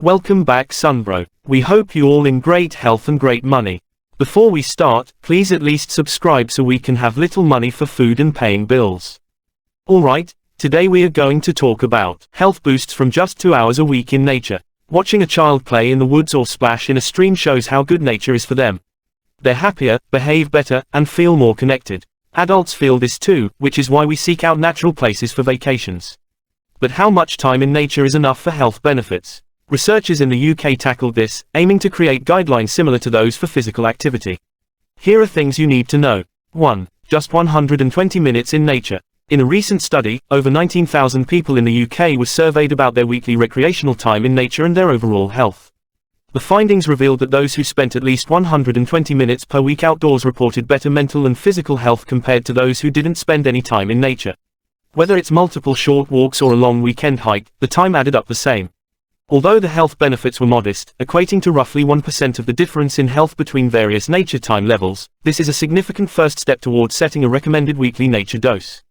Welcome back Sunbro. We hope you all in great health and great money. Before we start, please at least subscribe so we can have little money for food and paying bills. Alright, today we are going to talk about health boosts from just 2 hours a week in nature. Watching a child play in the woods or splash in a stream shows how good nature is for them. They're happier, behave better, and feel more connected. Adults feel this too, which is why we seek out natural places for vacations. But how much time in nature is enough for health benefits? Researchers in the UK tackled this, aiming to create guidelines similar to those for physical activity. Here are things you need to know. 1. Just 120 minutes in nature. In a recent study, over 19,000 people in the UK were surveyed about their weekly recreational time in nature and their overall health. The findings revealed that those who spent at least 120 minutes per week outdoors reported better mental and physical health compared to those who didn't spend any time in nature. Whether it's multiple short walks or a long weekend hike, the time added up the same. Although the health benefits were modest, equating to roughly 1% of the difference in health between various nature time levels, this is a significant first step towards setting a recommended weekly nature dose.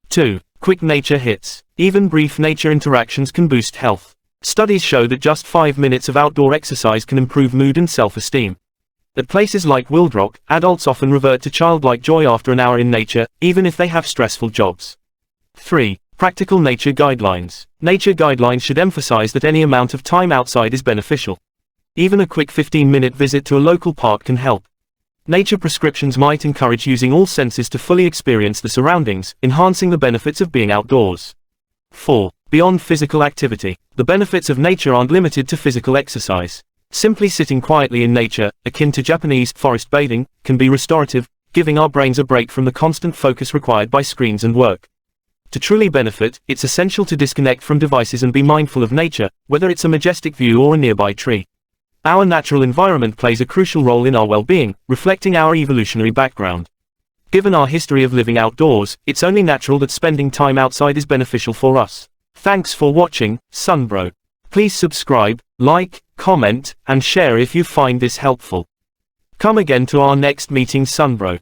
2. Quick nature hits. Even brief nature interactions can boost health. Studies show that just 5 minutes of outdoor exercise can improve mood and self-esteem. At places like Wildrock, adults often revert to childlike joy after an hour in nature, even if they have stressful jobs. 3. Practical nature guidelines. Nature guidelines should emphasize that any amount of time outside is beneficial. Even a quick 15-minute visit to a local park can help. Nature prescriptions might encourage using all senses to fully experience the surroundings, enhancing the benefits of being outdoors. 4. Beyond physical activity. The benefits of nature aren't limited to physical exercise. Simply sitting quietly in nature, akin to Japanese forest bathing, can be restorative, giving our brains a break from the constant focus required by screens and work. To truly benefit, it's essential to disconnect from devices and be mindful of nature, whether it's a majestic view or a nearby tree. Our natural environment plays a crucial role in our well-being, reflecting our evolutionary background. Given our history of living outdoors, it's only natural that spending time outside is beneficial for us. Thanks for watching, Sunbro. Please subscribe, like, comment, and share if you find this helpful. Come again to our next meeting Sunbro.